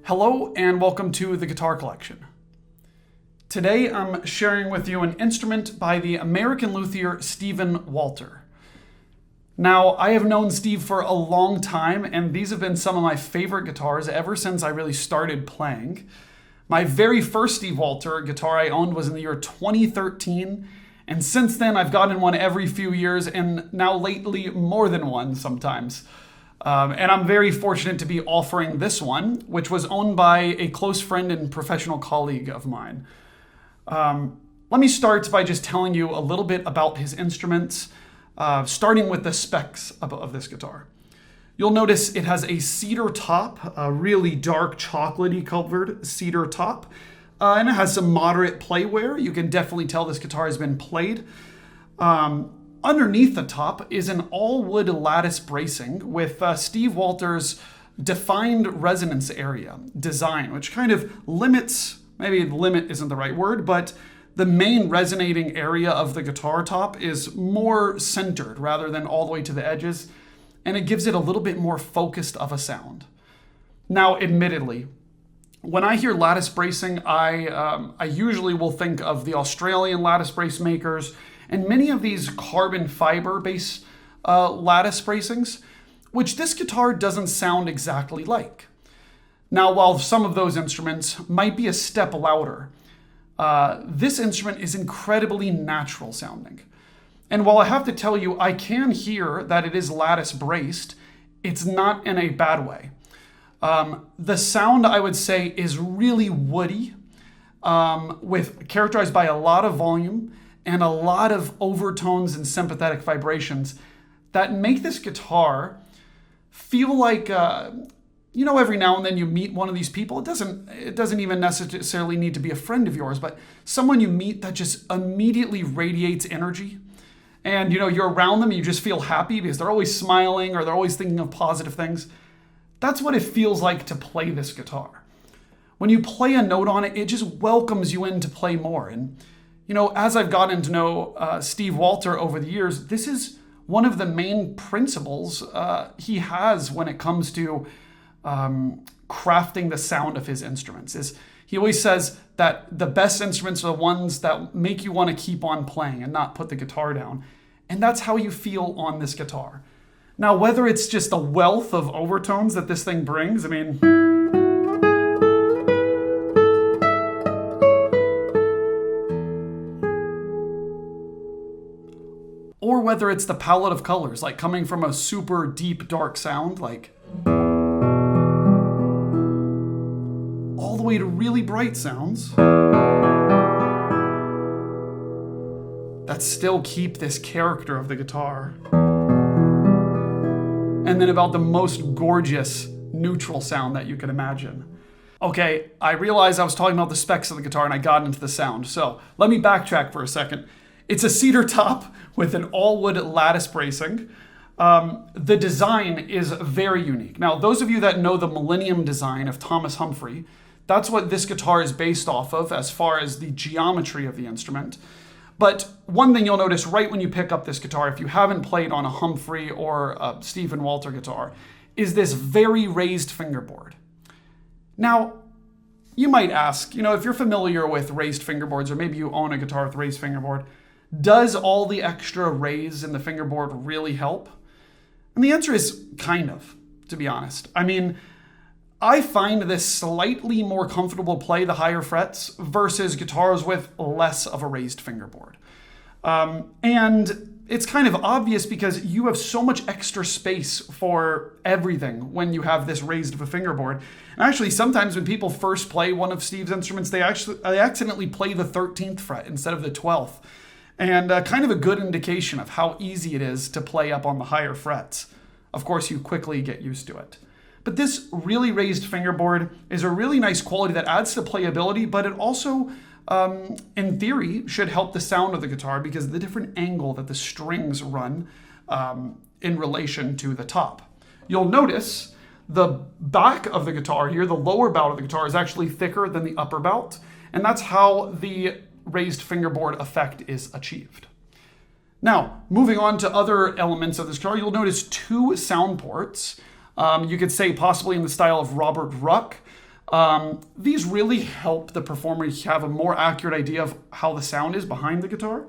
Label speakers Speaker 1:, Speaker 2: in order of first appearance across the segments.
Speaker 1: Hello and welcome to the Guitar Collection. Today I'm sharing with you an instrument by the American luthier Stephen Walter. Now, I have known Steve for a long time, and these have been some of my favorite guitars ever since I really started playing. My very first Steve Walter guitar I owned was in the year 2013, and since then I've gotten one every few years, and now lately more than one sometimes. And I'm very fortunate to be offering this one, which was owned by a close friend and professional colleague of mine. Let me start by just telling you a little bit about his instruments, starting with the specs of this guitar. You'll notice it has a cedar top, a really dark chocolatey colored cedar top, and it has some moderate play wear. You can definitely tell this guitar has been played. Underneath the top is an all-wood lattice bracing with Steve Walter's defined resonance area design, which kind of limits, maybe limit isn't the right word, but the main resonating area of the guitar top is more centered rather than all the way to the edges, and it gives it a little bit more focused of a sound. Now, admittedly, when I hear lattice bracing, I usually will think of the Australian lattice brace makers and many of these carbon fiber based lattice bracings, which this guitar doesn't sound exactly like. Now, while some of those instruments might be a step louder, this instrument is incredibly natural sounding. And while I have to tell you, I can hear that it is lattice braced, it's not in a bad way. The sound, I would say, is really woody, characterized by a lot of volume and a lot of overtones and sympathetic vibrations that make this guitar feel like, every now and then you meet one of these people. It doesn't even necessarily need to be a friend of yours, but someone you meet that just immediately radiates energy. And you're around them and you just feel happy because they're always smiling or they're always thinking of positive things. That's what it feels like to play this guitar. When you play a note on it, it just welcomes you in to play more. And as I've gotten to know Steve Walter over the years, this is one of the main principles he has when it comes to crafting the sound of his instruments. He always says that the best instruments are the ones that make you want to keep on playing and not put the guitar down. And that's how you feel on this guitar. Now, whether it's just the wealth of overtones that this thing brings, or whether it's the palette of colors, like coming from a super deep, dark sound, like all the way to really bright sounds that still keep this character of the guitar. And then about the most gorgeous neutral sound that you can imagine. Okay, I realized I was talking about the specs of the guitar and I got into the sound. So let me backtrack for a second. It's a cedar top with an all-wood lattice bracing. The design is very unique. Now, those of you that know the Millennium design of Thomas Humphrey, that's what this guitar is based off of as far as the geometry of the instrument. But one thing you'll notice right when you pick up this guitar, if you haven't played on a Humphrey or a Stephen Walter guitar, is this very raised fingerboard. Now, you might ask, if you're familiar with raised fingerboards, or maybe you own a guitar with raised fingerboard, does all the extra raise in the fingerboard really help? And the answer is kind of, to be honest. I find this slightly more comfortable play the higher frets versus guitars with less of a raised fingerboard. And it's kind of obvious because you have so much extra space for everything when you have this raised of a fingerboard. And actually, sometimes when people first play one of Steve's instruments, they accidentally play the 13th fret instead of the 12th. And kind of a good indication of how easy it is to play up on the higher frets. Of course, you quickly get used to it. But this really raised fingerboard is a really nice quality that adds to playability, but it also, in theory, should help the sound of the guitar because of the different angle that the strings run in relation to the top. You'll notice the back of the guitar here, the lower bout of the guitar, is actually thicker than the upper bout, and that's how the raised fingerboard effect is achieved. Now, moving on to other elements of this guitar, you'll notice two sound ports. You could say possibly in the style of Robert Ruck, These really help the performer have a more accurate idea of how the sound is behind the guitar.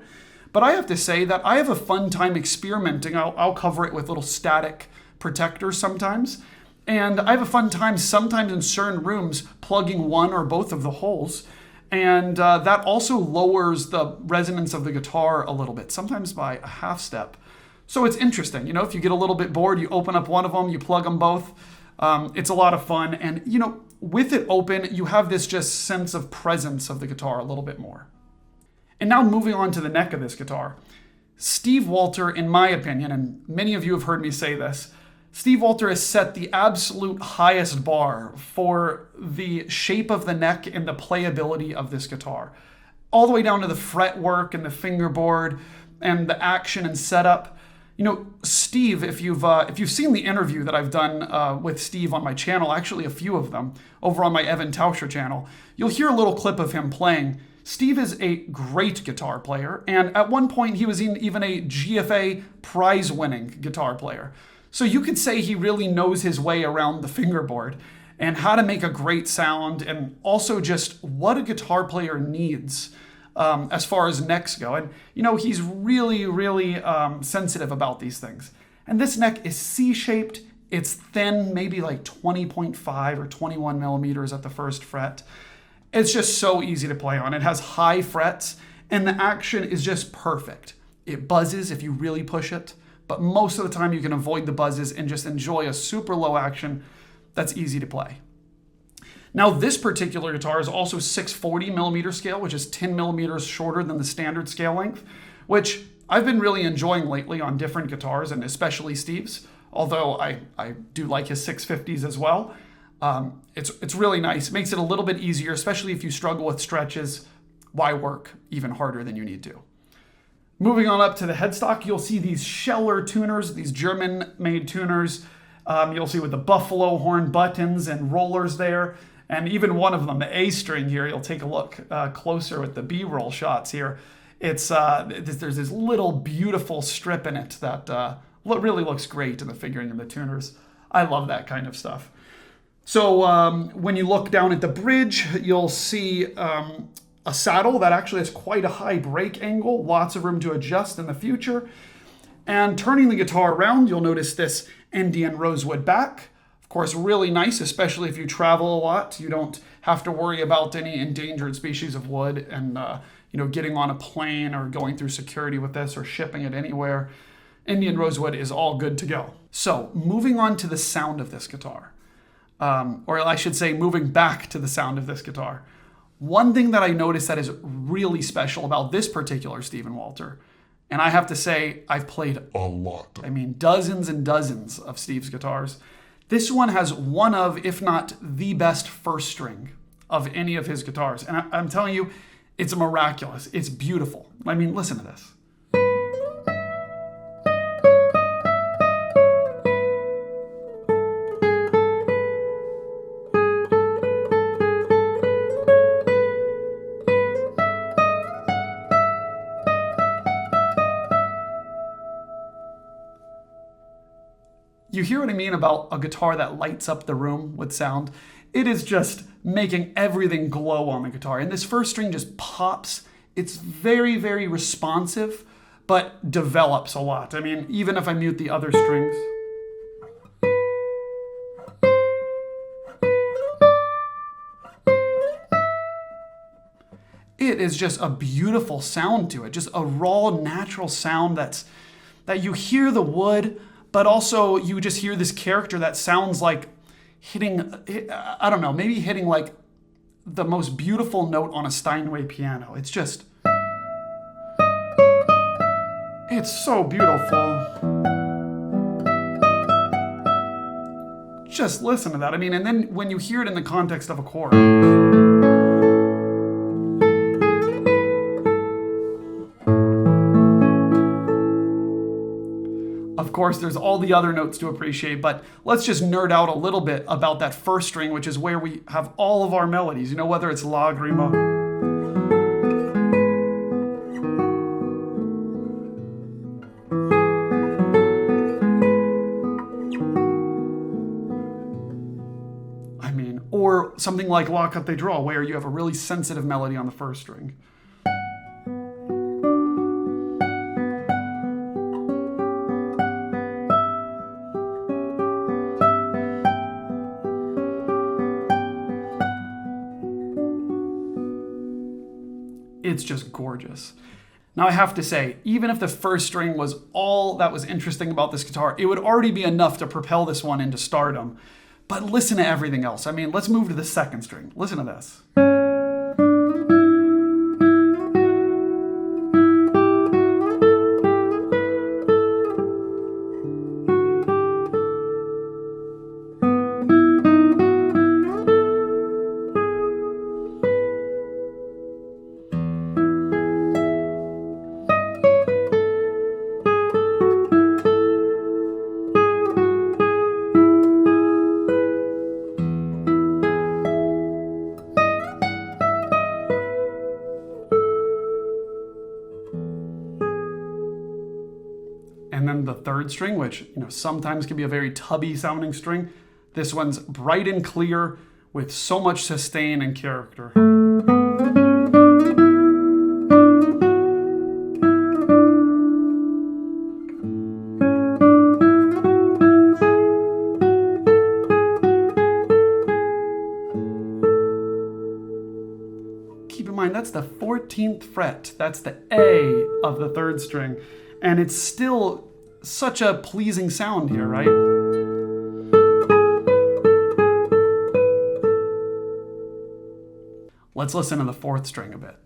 Speaker 1: But I have to say that I have a fun time experimenting. I'll cover it with little static protectors sometimes. And I have a fun time sometimes in certain rooms plugging one or both of the holes. And that also lowers the resonance of the guitar a little bit, sometimes by a half step. So it's interesting. You know, if you get a little bit bored, you open up one of them, you plug them both. It's a lot of fun. And, you know, with it open, you have this just sense of presence of the guitar a little bit more. And now moving on to the neck of this guitar. Steve Walter, in my opinion, and many of you have heard me say this, Steve Walter has set the absolute highest bar for the shape of the neck and the playability of this guitar. All the way down to the fretwork and the fingerboard and the action and setup. You know, Steve, if you've seen the interview that I've done with Steve on my channel, actually a few of them, over on my Evan Tauscher channel, you'll hear a little clip of him playing. Steve is a great guitar player, and at one point he was even a GFA prize-winning guitar player. So you could say he really knows his way around the fingerboard and how to make a great sound, and also just what a guitar player needs as far as necks go. And, you know, he's really, really sensitive about these things. And this neck is C-shaped. It's thin, maybe like 20.5 or 21 millimeters at the first fret. It's just so easy to play on. It has high frets, and the action is just perfect. It buzzes if you really push it, but most of the time you can avoid the buzzes and just enjoy a super low action that's easy to play. Now, this particular guitar is also 640 millimeter scale, which is 10 millimeters shorter than the standard scale length, which I've been really enjoying lately on different guitars, and especially Steve's, although I do like his 650s as well. It's really nice. It makes it a little bit easier, especially if you struggle with stretches. Why work even harder than you need to? Moving on up to the headstock, you'll see these Scheller tuners, these German-made tuners. You'll see with the buffalo horn buttons and rollers there. And even one of them, the A string here, you'll take a look closer with the B-roll shots here. There's this little beautiful strip in it that really looks great in the figuring of the tuners. I love that kind of stuff. So when you look down at the bridge, you'll see a saddle that actually has quite a high break angle, lots of room to adjust in the future. And turning the guitar around, you'll notice this Indian rosewood back. Of course, really nice, especially if you travel a lot. You don't have to worry about any endangered species of wood and getting on a plane or going through security with this or shipping it anywhere. Indian rosewood is all good to go. So moving on to the sound of this guitar. Or I should say, moving back to the sound of this guitar. One thing that I noticed that is really special about this particular Stephen Walter, and I have to say, I've played a lot. I mean, dozens and dozens of Steve's guitars. This one has one of, if not the best first string of any of his guitars. And I'm telling you, it's miraculous. It's beautiful. I mean, listen to this. You hear what I mean about a guitar that lights up the room with sound? It is just making everything glow on the guitar. And this first string just pops. It's very, very responsive, but develops a lot. I mean, even if I mute the other strings. It is just a beautiful sound to it. Just a raw, natural sound that you hear the wood, but also you just hear this character that sounds like hitting, I don't know, maybe hitting like the most beautiful note on a Steinway piano. It's just, it's so beautiful. Just listen to that. I mean, and then when you hear it in the context of a chord. Of course, there's all the other notes to appreciate, but let's just nerd out a little bit about that first string, which is where we have all of our melodies. You know, whether it's Lágrima, or or something like La Catedral, where you have a really sensitive melody on the first string. It's just gorgeous. Now I have to say, even if the first string was all that was interesting about this guitar, it would already be enough to propel this one into stardom. But listen to everything else. I mean, let's move to the second string. Listen to this. And then the third string, which sometimes can be a very tubby sounding string. This one's bright and clear with so much sustain and character. Keep in mind, that's the 14th fret. That's the A of the third string. And it's still such a pleasing sound here, right? Let's listen to the fourth string a bit.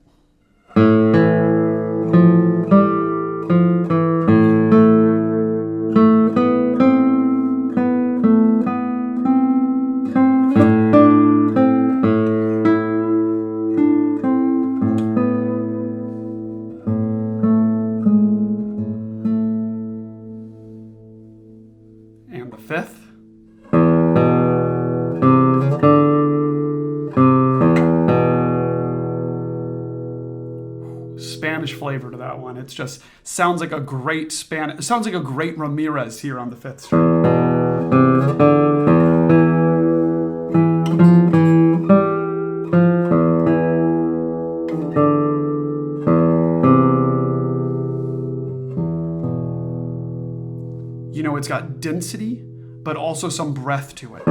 Speaker 1: And the fifth. Spanish flavor to that one. It just sounds like a great it sounds like a great Ramirez here on the fifth string. It's got density, but also some breath to it.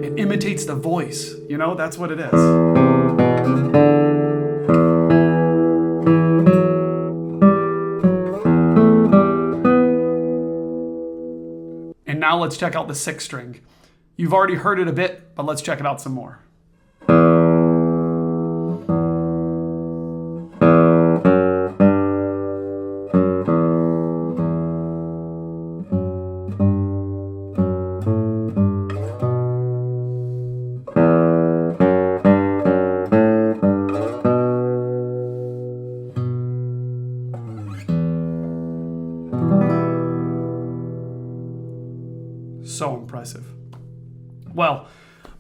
Speaker 1: It imitates the voice, that's what it is. And now let's check out the sixth string. You've already heard it a bit, but let's check it out some more. So impressive. Well,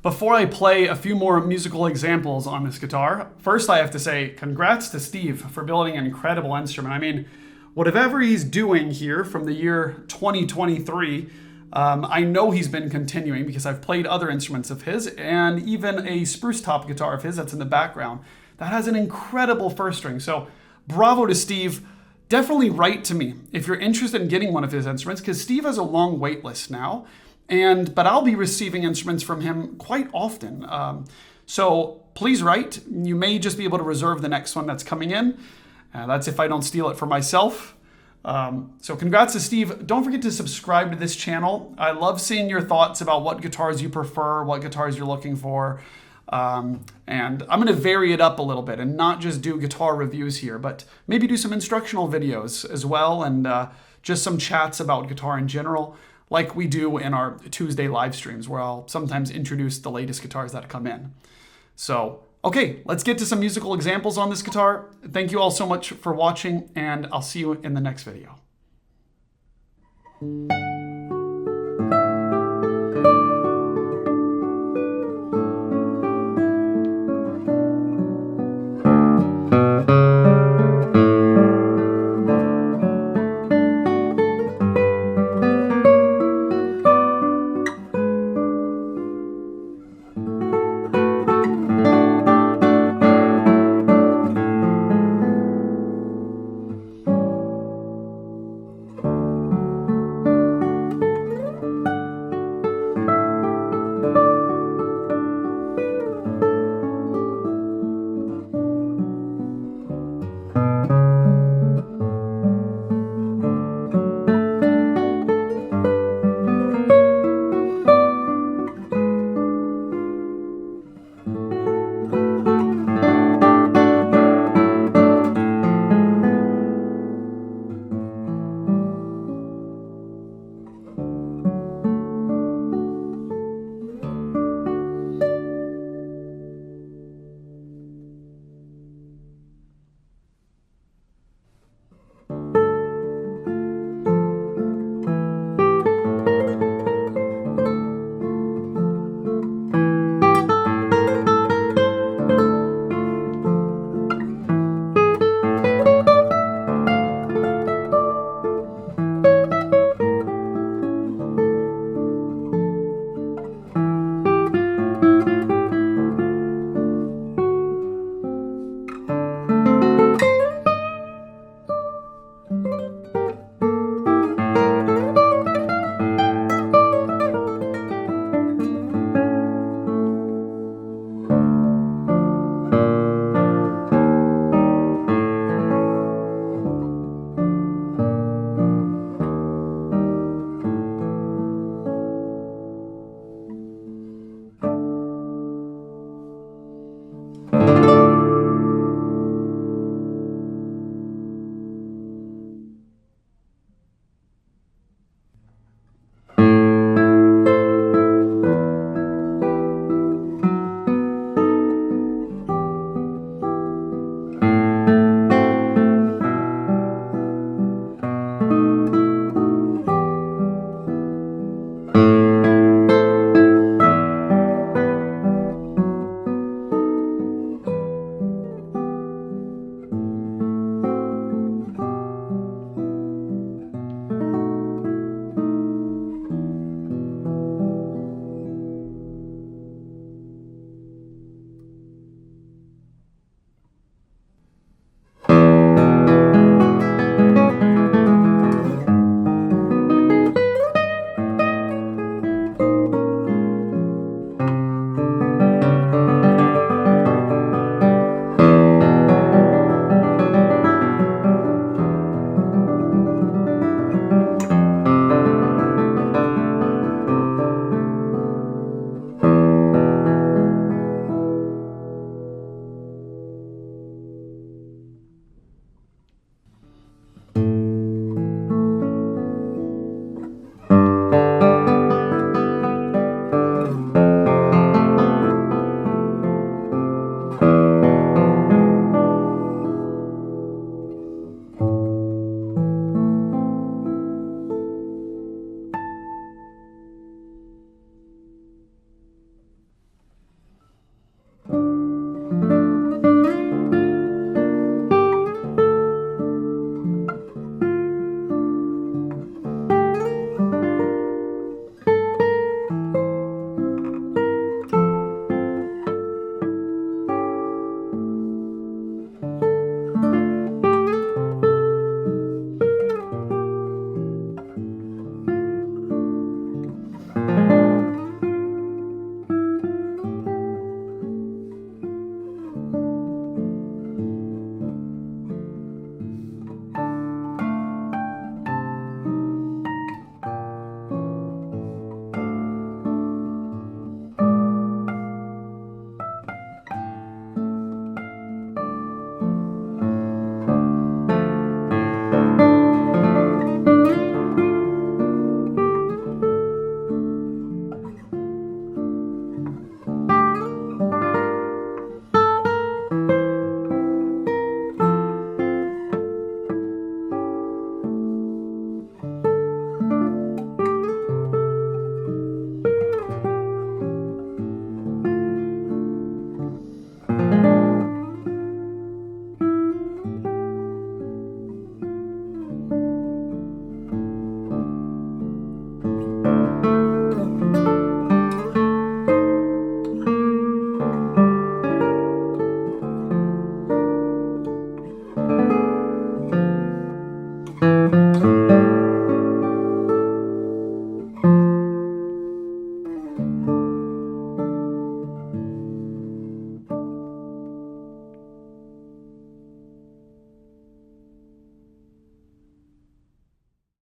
Speaker 1: before I play a few more musical examples on this guitar, first I have to say congrats to Steve for building an incredible instrument. I mean, whatever he's doing here from the year 2023, I know he's been continuing because I've played other instruments of his and even a spruce top guitar of his that's in the background that has an incredible first string. So bravo to Steve. Definitely write to me if you're interested in getting one of his instruments, because Steve has a long wait list now, but I'll be receiving instruments from him quite often. So please write. You may just be able to reserve the next one that's coming in. That's if I don't steal it for myself. So congrats to Steve. Don't forget to subscribe to this channel. I love seeing your thoughts about what guitars you prefer, what guitars you're looking for. And I'm going to vary it up a little bit and not just do guitar reviews here, but maybe do some instructional videos as well, and just some chats about guitar in general, like we do in our Tuesday live streams, where I'll sometimes introduce the latest guitars that come in. So, okay, let's get to some musical examples on this guitar. Thank you all so much for watching, and I'll see you in the next video.